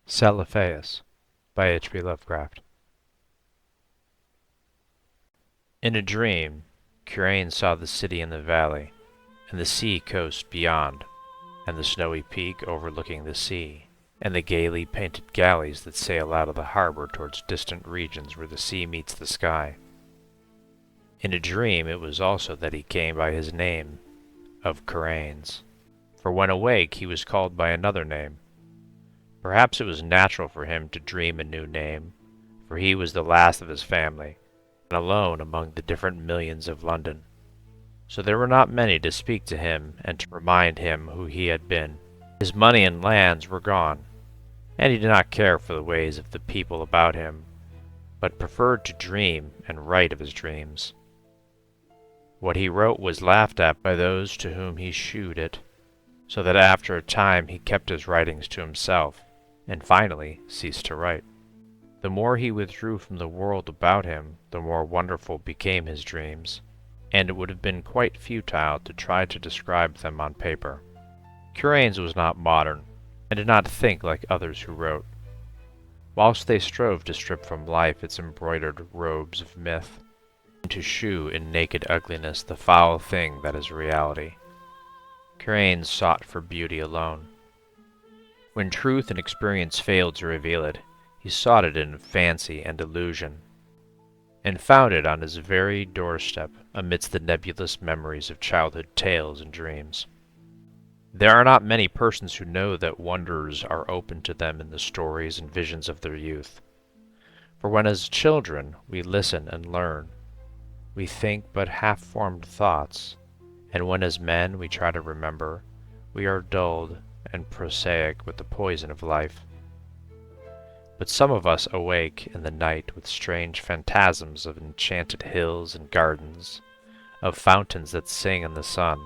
Celephais by H.P. Lovecraft. In a dream, Curain saw the city in the valley, and the sea coast beyond, and the snowy peak overlooking the sea, and the gaily painted galleys that sail out of the harbor towards distant regions where the sea meets the sky. In a dream it was also that he came by his name of Curains, for when awake he was called by another name. Perhaps it was natural for him to dream a new name, for he was the last of his family, and alone among the different millions of London. So there were not many to speak to him and to remind him who he had been. His money and lands were gone, and he did not care for the ways of the people about him, but preferred to dream and write of his dreams. What he wrote was laughed at by those to whom he shewed it, so that after a time he kept his writings to himself, and finally ceased to write. The more he withdrew from the world about him, the more wonderful became his dreams, and it would have been quite futile to try to describe them on paper. Curains was not modern, and did not think like others who wrote. Whilst they strove to strip from life its embroidered robes of myth, and to shew in naked ugliness the foul thing that is reality, Curains sought for beauty alone. When truth and experience failed to reveal it, he sought it in fancy and illusion, and found it on his very doorstep amidst the nebulous memories of childhood tales and dreams. There are not many persons who know that wonders are open to them in the stories and visions of their youth. For when as children we listen and learn, we think but half-formed thoughts, and when as men we try to remember, we are dulled and prosaic with the poison of life. But some of us awake in the night with strange phantasms of enchanted hills and gardens, of fountains that sing in the sun,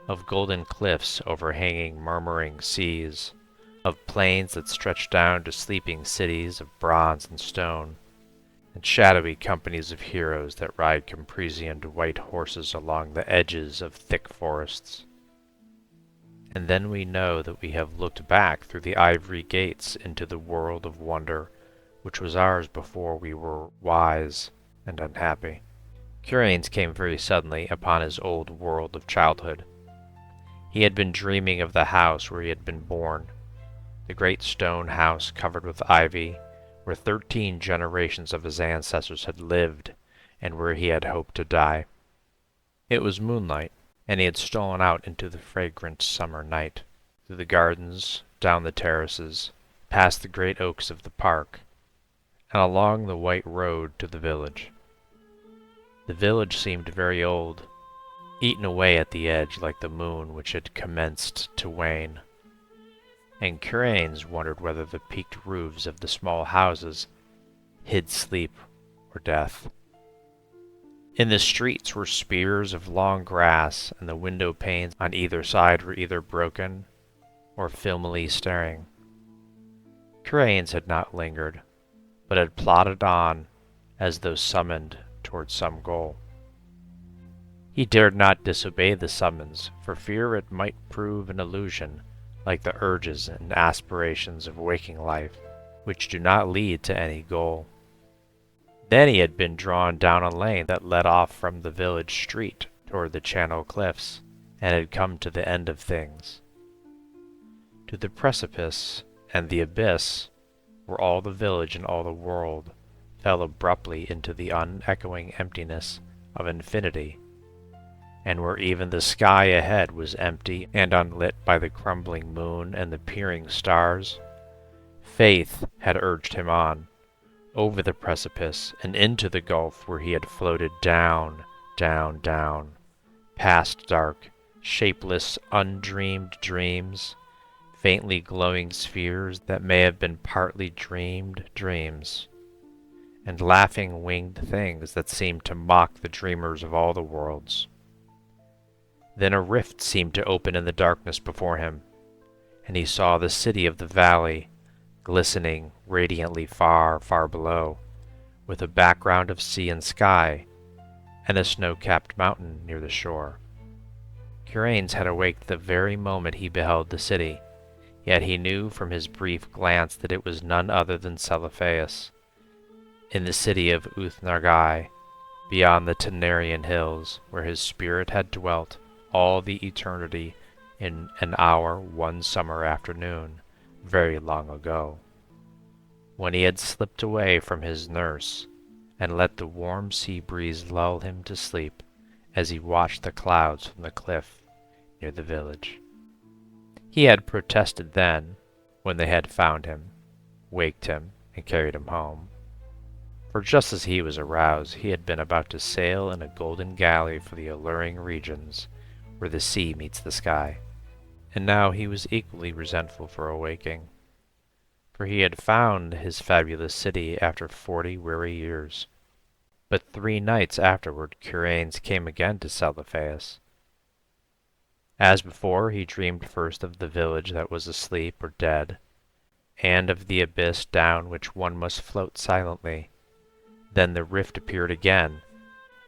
of golden cliffs overhanging murmuring seas, of plains that stretch down to sleeping cities of bronze and stone, and shadowy companies of heroes that ride caparisoned white horses along the edges of thick forests. And then we know that we have looked back through the ivory gates into the world of wonder which was ours before we were wise and unhappy. Curains came very suddenly upon his old world of childhood. He had been dreaming of the house where he had been born, the great stone house covered with ivy, where 13 generations of his ancestors had lived, and where he had hoped to die. It was moonlight, and he had stolen out into the fragrant summer night, through the gardens, down the terraces, past the great oaks of the park, and along the white road to the village. The village seemed very old, eaten away at the edge like the moon which had commenced to wane, and Curains wondered whether the peaked roofs of the small houses hid sleep or death. In the streets were spears of long grass, and the window panes on either side were either broken or filmily staring. Curains had not lingered, but had plodded on as though summoned towards some goal. He dared not disobey the summons, for fear it might prove an illusion, like the urges and aspirations of waking life, which do not lead to any goal. Then he had been drawn down a lane that led off from the village street toward the Channel cliffs, and had come to the end of things, to the precipice and the abyss, where all the village and all the world fell abruptly into the unechoing emptiness of infinity, and where even the sky ahead was empty and unlit by the crumbling moon and the peering stars. Faith had urged him on, over the precipice and into the gulf where he had floated down, down, down, past dark, shapeless, undreamed dreams, faintly glowing spheres that may have been partly dreamed dreams, and laughing winged things that seemed to mock the dreamers of all the worlds. Then a rift seemed to open in the darkness before him, and he saw the city of the valley, glistening radiantly far, far below, with a background of sea and sky, and a snow-capped mountain near the shore. Curains had awaked the very moment he beheld the city. Yet he knew from his brief glance that it was none other than Celephais, in the city of Uth-Nargai, beyond the Tenarian hills, where his spirit had dwelt all the eternity in an hour one summer afternoon, very long ago, when he had slipped away from his nurse and let the warm sea breeze lull him to sleep as he watched the clouds from the cliff near the village. He had protested then, when they had found him, waked him, and carried him home. For just as he was aroused, he had been about to sail in a golden galley for the alluring regions where the sea meets the sky. And now he was equally resentful for awaking, for he had found his fabulous city after 40 weary years. But 3 nights afterward Curanes came again to Celephais. As before, he dreamed first of the village that was asleep or dead, and of the abyss down which one must float silently. Then the rift appeared again,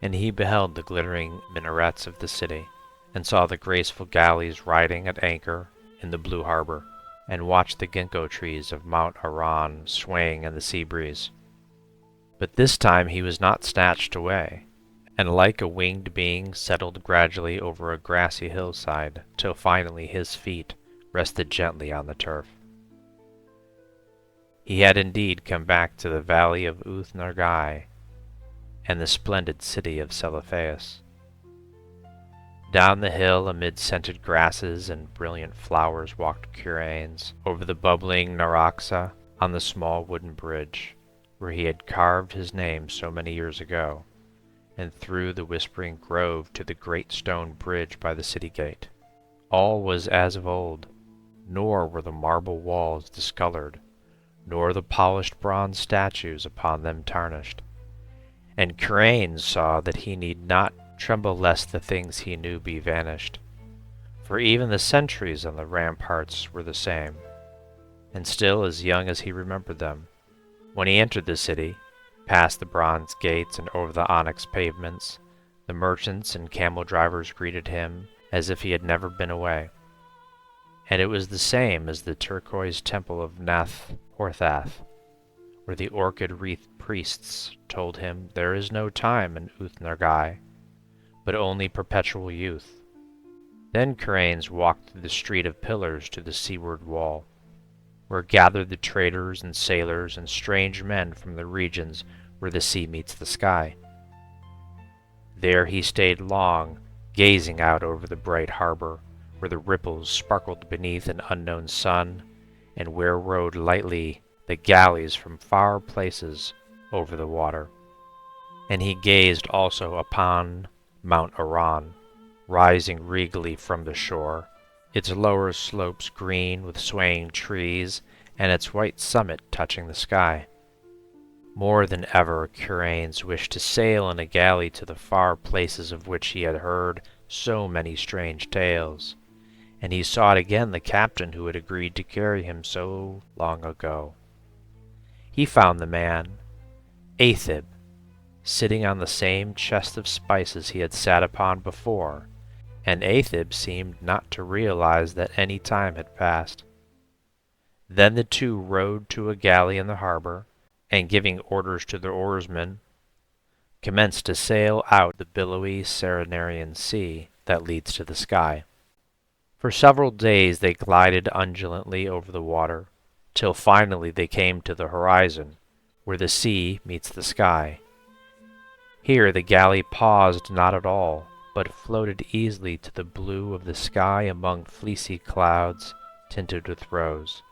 and he beheld the glittering minarets of the city, and saw the graceful galleys riding at anchor in the blue harbor, and watched the ginkgo trees of Mount Aran swaying in the sea breeze. But this time he was not snatched away, and like a winged being settled gradually over a grassy hillside, till finally his feet rested gently on the turf. He had indeed come back to the valley of Uth-Nargai and the splendid city of Celephais. Down the hill amid scented grasses and brilliant flowers walked Curanes over the bubbling Naraxa on the small wooden bridge where he had carved his name so many years ago, and through the whispering grove to the great stone bridge by the city gate. All was as of old, nor were the marble walls discolored, nor the polished bronze statues upon them tarnished. And Curanes saw that he need not tremble lest the things he knew be vanished, for even the sentries on the ramparts were the same, and still as young as he remembered them. When he entered the city, past the bronze gates and over the onyx pavements, the merchants and camel drivers greeted him as if he had never been away. And it was the same as the turquoise temple of Nath-Horthath, where the orchid-wreathed priests told him there is no time in Uth-Nargai, but only perpetual youth. Then Curanes walked through the street of pillars to the seaward wall, where gathered the traders and sailors and strange men from the regions where the sea meets the sky. There he stayed long, gazing out over the bright harbor, where the ripples sparkled beneath an unknown sun, and where rode lightly the galleys from far places over the water. And he gazed also upon Mount Aran, rising regally from the shore, its lower slopes green with swaying trees, and its white summit touching the sky. More than ever Curanes wished to sail in a galley to the far places of which he had heard so many strange tales, and he sought again the captain who had agreed to carry him so long ago. He found the man, Athib, sitting on the same chest of spices he had sat upon before, and Athib seemed not to realize that any time had passed. Then the two rowed to a galley in the harbor, and giving orders to the oarsmen, commenced to sail out the billowy Serenarian sea that leads to the sky. For several days they glided undulantly over the water, till finally they came to the horizon, where the sea meets the sky. Here the galley paused not at all, but floated easily to the blue of the sky among fleecy clouds tinted with rose.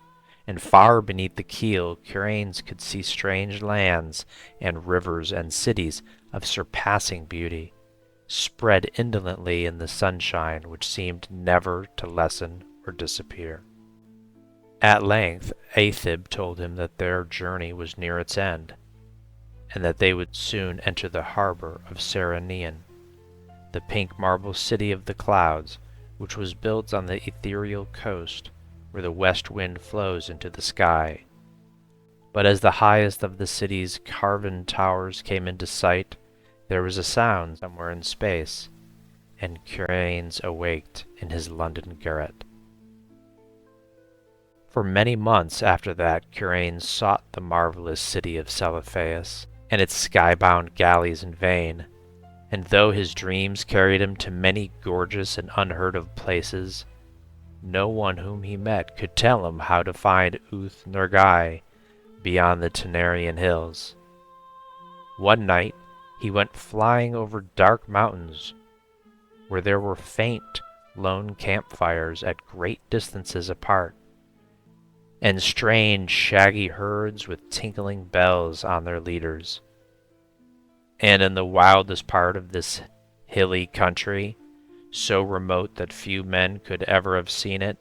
And far beneath the keel Curanes could see strange lands and rivers and cities of surpassing beauty, spread indolently in the sunshine which seemed never to lessen or disappear. At length Athib told him that their journey was near its end, and that they would soon enter the harbor of Serenian, the pink marble city of the clouds, which was built on the ethereal coast where the west wind flows into the sky. But as the highest of the city's carven towers came into sight, there was a sound somewhere in space, and Curanes awaked in his London garret. For many months after that Curain sought the marvelous city of Celephais and its sky-bound galleys in vain, and though his dreams carried him to many gorgeous and unheard-of places, no one whom he met could tell him how to find Uth Nergai beyond the Tenarian hills. One night he went flying over dark mountains where there were faint, lone campfires at great distances apart, and strange, shaggy herds with tinkling bells on their leaders. And in the wildest part of this hilly country, so remote that few men could ever have seen it,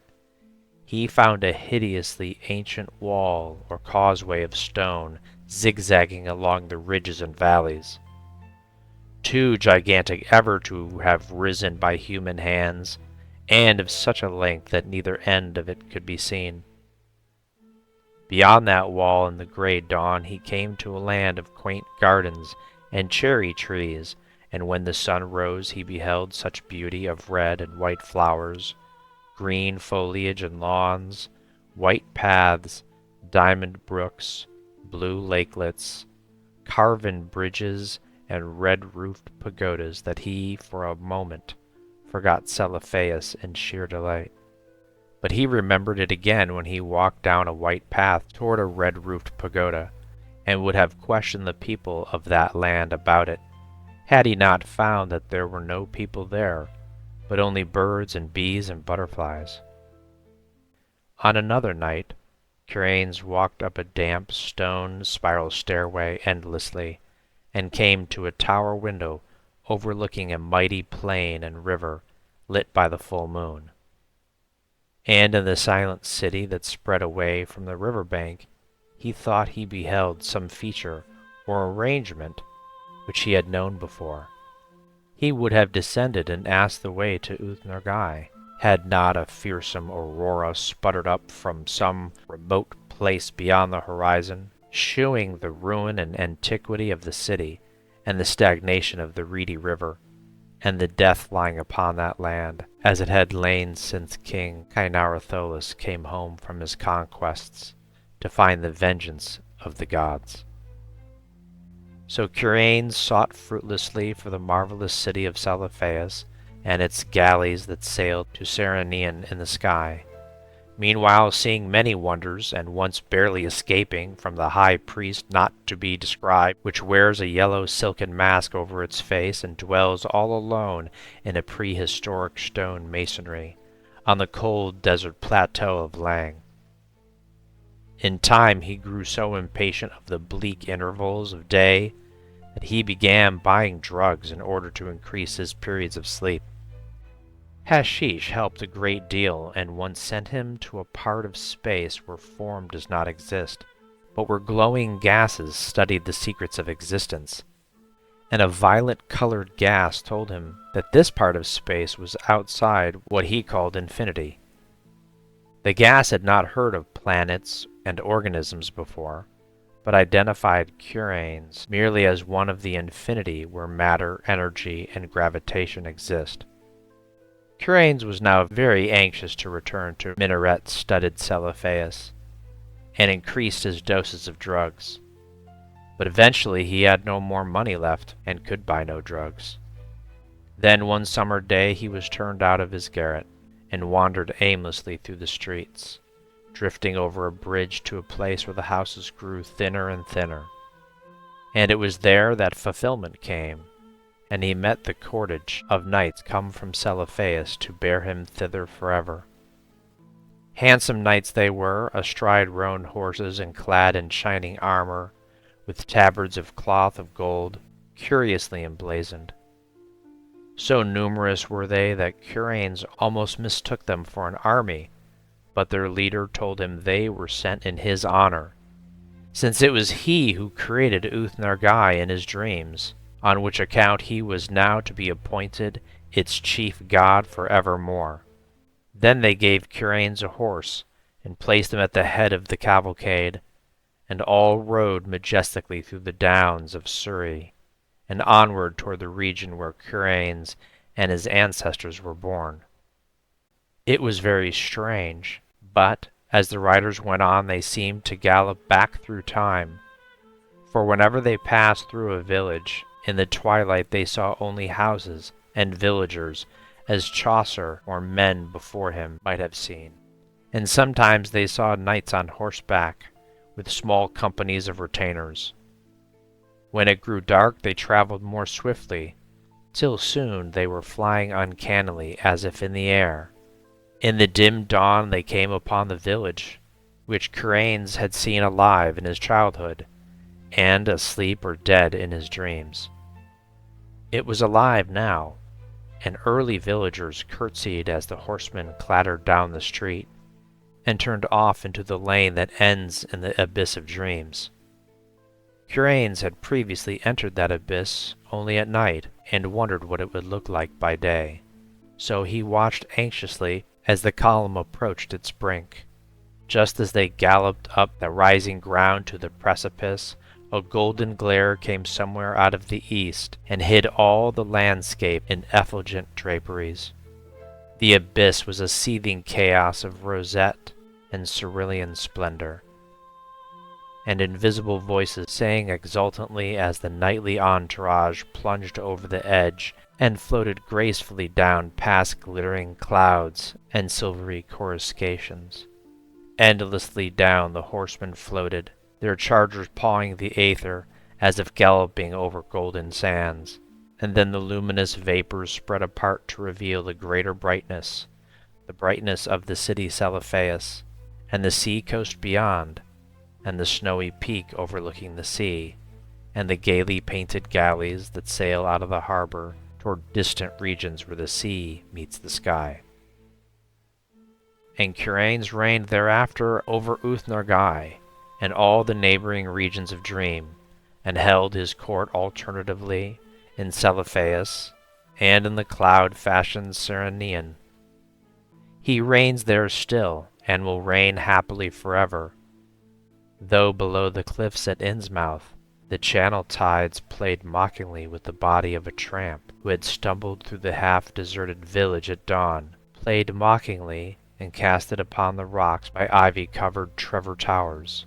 he found a hideously ancient wall or causeway of stone zigzagging along the ridges and valleys, too gigantic ever to have risen by human hands, and of such a length that neither end of it could be seen. Beyond that wall in the gray dawn he came to a land of quaint gardens and cherry trees, and when the sun rose he beheld such beauty of red and white flowers, green foliage and lawns, white paths, diamond brooks, blue lakelets, carven bridges, and red-roofed pagodas that he, for a moment, forgot Celephais in sheer delight. But he remembered it again when he walked down a white path toward a red-roofed pagoda, and would have questioned the people of that land about it, had he not found that there were no people there, but only birds and bees and butterflies. On another night, Curain walked up a damp stone spiral stairway endlessly, and came to a tower window overlooking a mighty plain and river lit by the full moon. And in the silent city that spread away from the river bank, he thought he beheld some feature or arrangement which he had known before. He would have descended and asked the way to Uth Nergai, had not a fearsome aurora sputtered up from some remote place beyond the horizon, shewing the ruin and antiquity of the city, and the stagnation of the reedy river, and the death lying upon that land, as it had lain since King Kynaratholis came home from his conquests to find the vengeance of the gods. So Curain sought fruitlessly for the marvelous city of Celephais and its galleys that sailed to Serenian in the sky, meanwhile seeing many wonders, and once barely escaping from the high priest not to be described, which wears a yellow silken mask over its face and dwells all alone in a prehistoric stone masonry on the cold desert plateau of Lang. In time he grew so impatient of the bleak intervals of day that he began buying drugs in order to increase his periods of sleep. Hashish helped a great deal, and once sent him to a part of space where form does not exist, but where glowing gases studied the secrets of existence. And a violet-colored gas told him that this part of space was outside what he called infinity. The gas had not heard of planets and organisms before, but identified Curain's merely as one of the infinity where matter, energy, and gravitation exist. Curain was now very anxious to return to minaret-studded Celephais, and increased his doses of drugs. But eventually he had no more money left, and could buy no drugs. Then one summer day he was turned out of his garret, and wandered aimlessly through the streets, drifting over a bridge to a place where the houses grew thinner and thinner. And it was there that fulfillment came, and he met the cordage of knights come from Celephais to bear him thither forever. Handsome knights they were, astride roan horses and clad in shining armor, with tabards of cloth of gold, curiously emblazoned. So numerous were they that Curain almost mistook them for an army, but their leader told him they were sent in his honor, since it was he who created Uth Nergai in his dreams, on which account he was now to be appointed its chief god for evermore. Then they gave Curain a horse, and placed him at the head of the cavalcade, and all rode majestically through the downs of Surrey, and onward toward the region where Curain and his ancestors were born. It was very strange, but, As the riders went on, they seemed to gallop back through time, for whenever they passed through a village, in the twilight they saw only houses and villagers, as Chaucer or men before him might have seen. And sometimes they saw knights on horseback, with small companies of retainers. When it grew dark, they traveled more swiftly, till soon they were flying uncannily as if in the air. In the dim dawn they came upon the village, which Curanes had seen alive in his childhood, and asleep or dead in his dreams. It was alive now, and early villagers curtsied as the horsemen clattered down the street, and turned off into the lane that ends in the abyss of dreams. Curanes had previously entered that abyss only at night, and wondered what it would look like by day. So he watched anxiously as the column approached its brink. Just as they galloped up the rising ground to the precipice, a golden glare came somewhere out of the east, and hid all the landscape in effulgent draperies. The abyss was a seething chaos of rosette and cerulean splendor, and invisible voices sang exultantly as the knightly entourage plunged over the edge and floated gracefully down past glittering clouds and silvery coruscations. Endlessly down the horsemen floated, their chargers pawing the aether as if galloping over golden sands, and then the luminous vapors spread apart to reveal the greater brightness, the brightness of the city Celephais, and the sea coast beyond, and the snowy peak overlooking the sea, and the gaily painted galleys that sail out of the harbor toward distant regions where the sea meets the sky. And Curanes reigned thereafter over Uthnorgai and all the neighboring regions of Dream, and held his court alternatively in Celephais and in the cloud-fashioned Serenian. He reigns there still, and will reign happily forever, though below the cliffs at Innsmouth the channel tides played mockingly with the body of a tramp who had stumbled through the half-deserted village at dawn, played mockingly and cast it upon the rocks by ivy-covered Trevor Towers,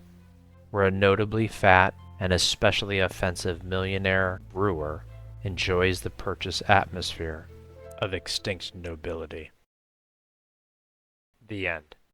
where a notably fat and especially offensive millionaire brewer enjoys the purchase atmosphere of extinct nobility. The end.